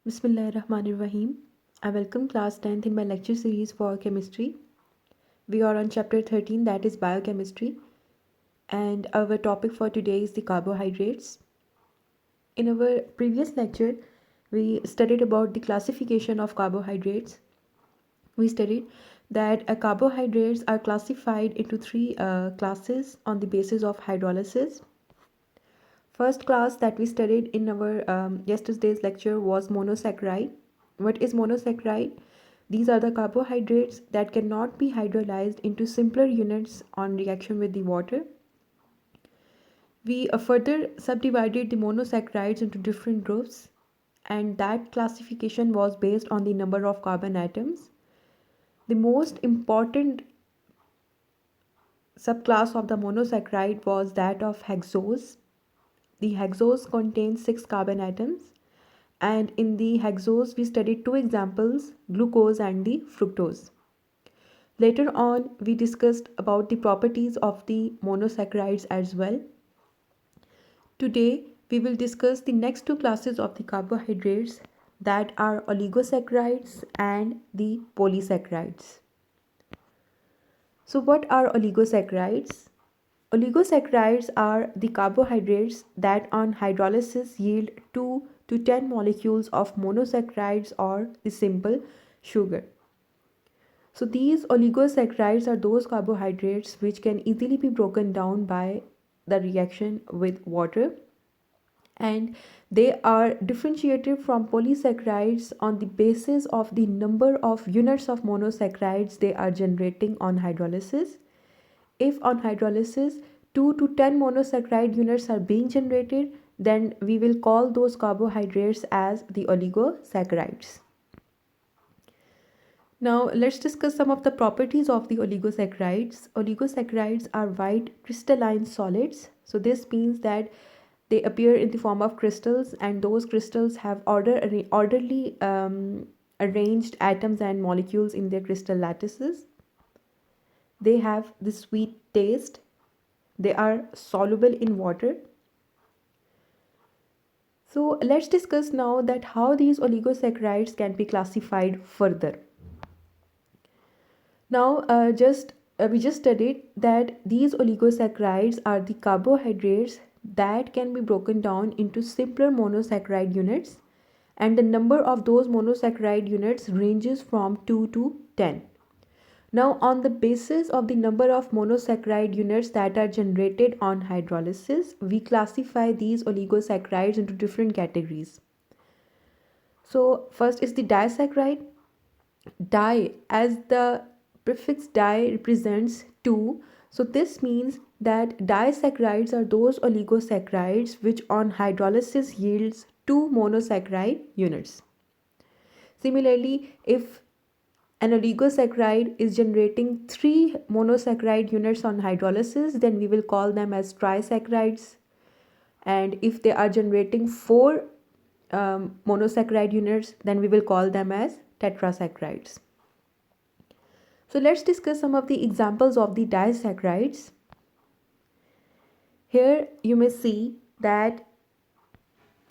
Bismillahirrahmanirrahim. I welcome class 10th in my lecture series for chemistry. We are on chapter 13, that is biochemistry, and our topic for today is the carbohydrates. In our previous lecture, we studied about the classification of carbohydrates. We studied that carbohydrates are classified into three classes on the basis of hydrolysis. First class that we studied in our yesterday's lecture was monosaccharide. What is monosaccharide? These are the carbohydrates that cannot be hydrolyzed into simpler units on reaction with the water. We further subdivided the monosaccharides into different groups, and that classification was based on the number of carbon atoms. The most important subclass of the monosaccharide was that of hexose. The hexose contains 6 carbon atoms, and in the hexose we studied two examples, glucose and the fructose. Later on we discussed about the properties of the monosaccharides as well. Today we will discuss the next two classes of the carbohydrates, that are oligosaccharides and the polysaccharides. So what are oligosaccharides? Oligosaccharides are the carbohydrates that on hydrolysis yield 2 to 10 molecules of monosaccharides or the simple sugar. So these oligosaccharides are those carbohydrates which can easily be broken down by the reaction with water, and they are differentiated from polysaccharides on the basis of the number of units of monosaccharides they are generating on hydrolysis. If on hydrolysis 2 to 10 monosaccharide units are being generated, then we will call those carbohydrates as the oligosaccharides. Now let's discuss some of the properties of the oligosaccharides. Oligosaccharides are white crystalline solids. So this means that they appear in the form of crystals, and those crystals have orderly arranged atoms and molecules in their crystal lattices. They have the sweet taste. They are soluble in water. So let's discuss now that how these oligosaccharides can be classified further. Now we just studied that these oligosaccharides are the carbohydrates that can be broken down into simpler monosaccharide units, and the number of those monosaccharide units ranges from 2 to 10. Now, on the basis of the number of monosaccharide units that are generated on hydrolysis, we classify these oligosaccharides into different categories. So, first is the disaccharide. Di, as the prefix di represents 2, so this means that disaccharides are those oligosaccharides which on hydrolysis yields 2 monosaccharide units. Similarly, if an oligosaccharide is generating 3 monosaccharide units on hydrolysis, then we will call them as trisaccharides. And if they are generating 4 monosaccharide units, then we will call them as tetrasaccharides. So let's discuss some of the examples of the disaccharides. Here you may see that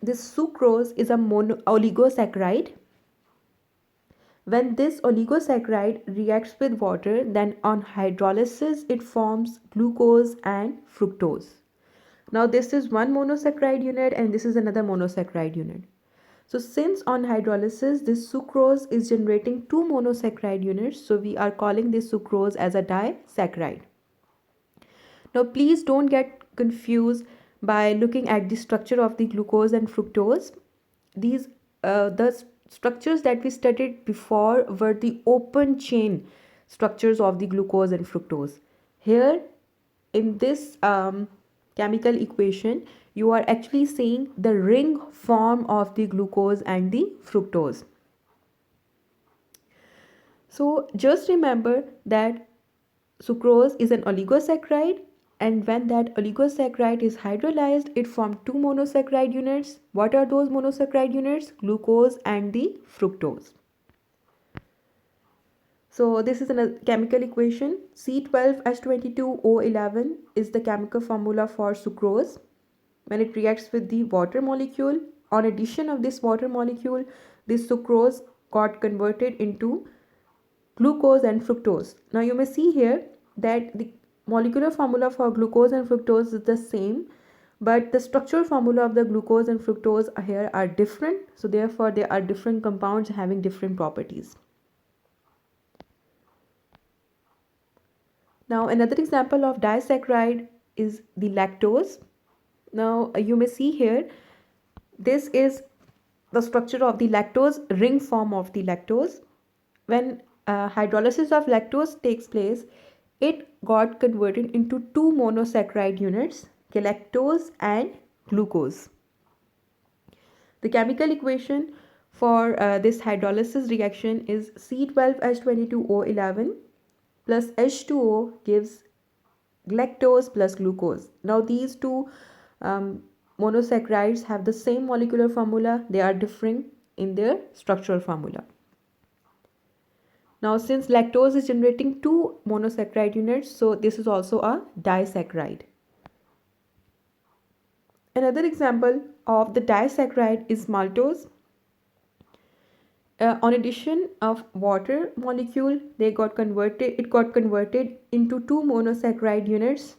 this sucrose is a oligosaccharide. When this oligosaccharide reacts with water, then on hydrolysis it forms glucose and fructose. Now this is one monosaccharide unit and this is another monosaccharide unit. So since on hydrolysis this sucrose is generating 2 monosaccharide units, so we are calling this sucrose as a disaccharide. Now please don't get confused by looking at the structure of the glucose and fructose. These the structures that we studied before were the open chain structures of the glucose and fructose. Here in this chemical equation, you are actually seeing the ring form of the glucose and the fructose. So just remember that sucrose is an oligosaccharide, and when that oligosaccharide is hydrolyzed, it forms 2 monosaccharide units. What are those monosaccharide units? Glucose and the fructose. So this is a chemical equation. C12H22O11 is the chemical formula for sucrose. When it reacts with the water molecule, on addition of this water molecule, this sucrose got converted into glucose and fructose. Now you may see here that the molecular formula for glucose and fructose is the same, but the structural formula of the glucose and fructose here are different. So therefore they are different compounds having different properties. Now another example of disaccharide is the lactose. Now you may see here, this is the structure of the lactose, ring form of the lactose. When hydrolysis of lactose takes place, it got converted into two monosaccharide units, galactose and glucose. The chemical equation for this hydrolysis reaction is C12H22O11 plus H2O gives galactose plus glucose. Now these two monosaccharides have the same molecular formula, they are differing in their structural formula. Now since lactose is generating two monosaccharide units, so this is also a disaccharide. Another example of the disaccharide is maltose. On addition of water molecule, it got converted into two monosaccharide units,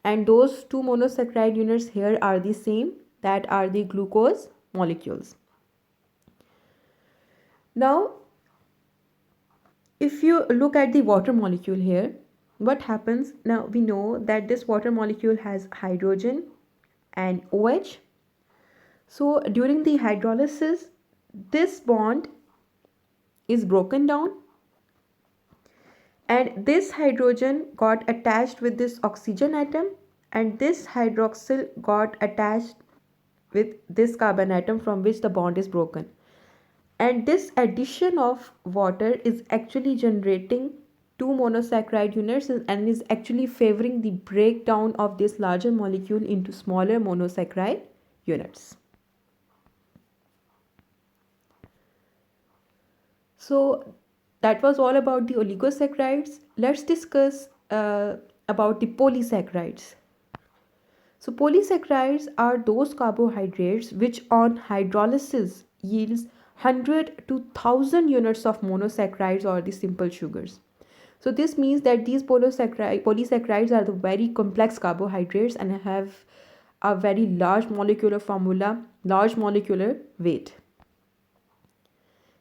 and those two monosaccharide units here are the same, that are the glucose molecules. Now if you look at the water molecule here, what happens? Now we know that this water molecule has hydrogen and OH. So during the hydrolysis, this bond is broken down and this hydrogen got attached with this oxygen atom, and this hydroxyl got attached with this carbon atom from which the bond is broken. And this addition of water is actually generating two monosaccharide units and is actually favoring the breakdown of this larger molecule into smaller monosaccharide units. So that was all about the oligosaccharides. Let's discuss about the polysaccharides. So polysaccharides are those carbohydrates which on hydrolysis yields 100 to 1000 units of monosaccharides or the simple sugars. So this means that these polysaccharides are the very complex carbohydrates and have a very large molecular formula, large molecular weight.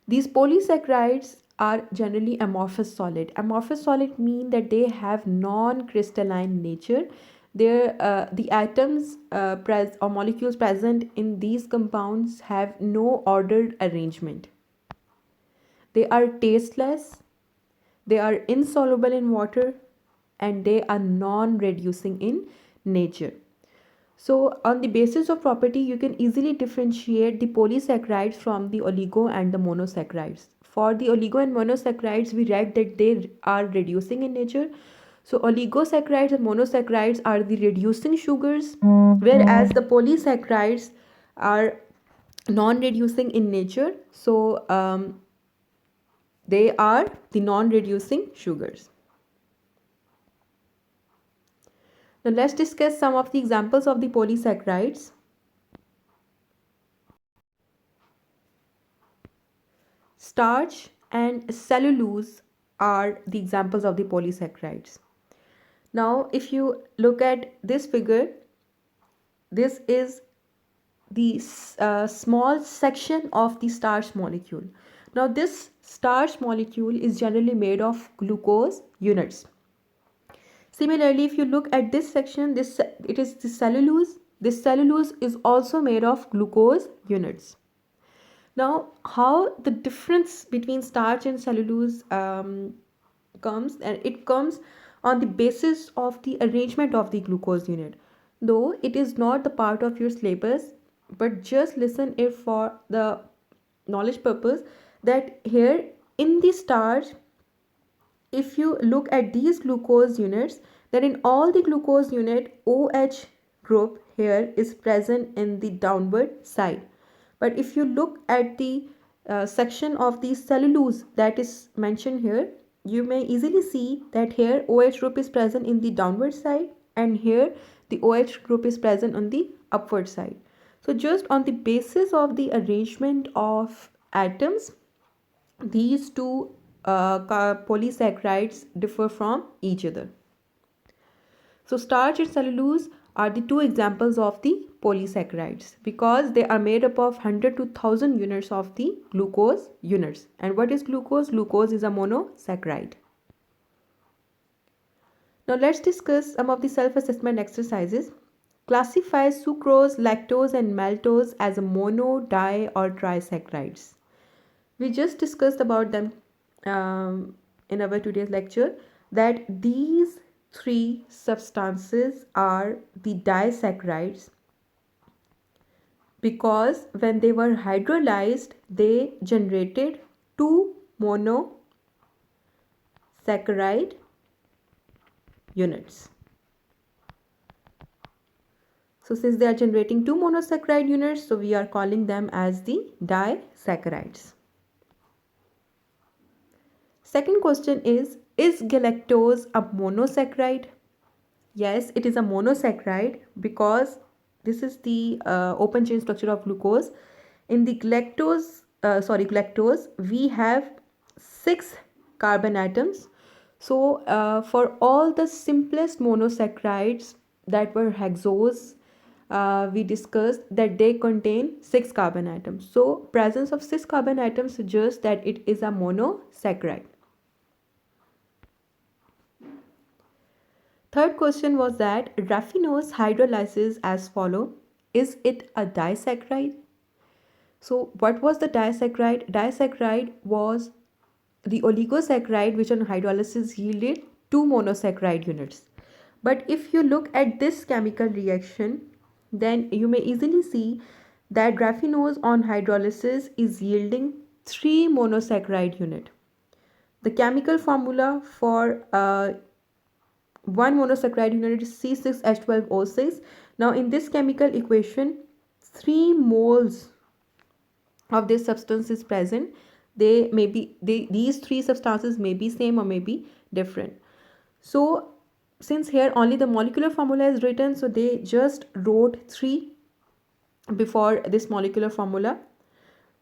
These polysaccharides are generally amorphous solid. Amorphous solid mean that they have non-crystalline nature. The atoms or molecules present in these compounds have no ordered arrangement. They are tasteless, they are insoluble in water, and they are non-reducing in nature. So on the basis of property, you can easily differentiate the polysaccharides from the oligo and the monosaccharides. For the oligo and monosaccharides, we read that they are reducing in nature. So oligosaccharides and monosaccharides are the reducing sugars, whereas the polysaccharides are non-reducing in nature. So they are the non-reducing sugars. Now let's discuss some of the examples of the polysaccharides. Starch and cellulose are the examples of the polysaccharides. Now if you look at this figure, this is the small section of the starch molecule. Now this starch molecule is generally made of glucose units. Similarly, if you look at this section, it is the cellulose. This cellulose is also made of glucose units. Now, how the difference between starch and cellulose comes, and it comes on the basis of the arrangement of the glucose unit. Though it is not the part of your syllabus, but just listen it for the knowledge purpose, that here in the starch, if you look at these glucose units, then in all the glucose unit, OH group here is present in the downward side. But if you look at the section of the cellulose that is mentioned here, you may easily see that here OH group is present in the downward side and here the OH group is present on the upward side. So just on the basis of the arrangement of atoms, these two polysaccharides differ from each other. So starch and cellulose are the two examples of the polysaccharides because they are made up of 100 to 1000 units of the glucose units. And what is glucose? Glucose is a monosaccharide. Now let's discuss some of the self-assessment exercises. Classify sucrose, lactose and maltose as a mono, di or trisaccharides. We just discussed about them in our today's lecture that these three substances are the disaccharides because when they were hydrolyzed they generated two monosaccharide units. So since they are generating two monosaccharide units, so we are calling them as the disaccharides. Second question is galactose a monosaccharide? Yes, it is a monosaccharide because this is the open chain structure of glucose. In the galactose, we have 6 carbon atoms. So for all the simplest monosaccharides that were hexose, we discussed that they contain 6 carbon atoms. So presence of 6 carbon atoms suggests that it is a monosaccharide. Third question was that raffinose hydrolyzes as follow. Is it a disaccharide? So what was the disaccharide? Disaccharide was the oligosaccharide which on hydrolysis yielded two monosaccharide units. But if you look at this chemical reaction, then you may easily see that raffinose on hydrolysis is yielding 3 monosaccharide unit. The chemical formula for one monosaccharide unit is C6H12O6. Now in this chemical equation 3 moles of this substance is present. These three substances may be same or may be different. So since here only the molecular formula is written, so they just wrote 3 before this molecular formula.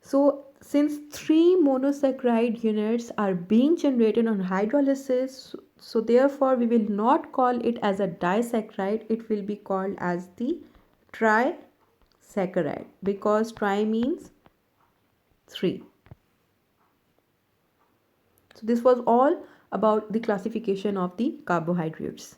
So since 3 monosaccharide units are being generated on hydrolysis, so therefore we will not call it as a disaccharide, it will be called as the trisaccharide because tri means 3. So this was all about the classification of the carbohydrates.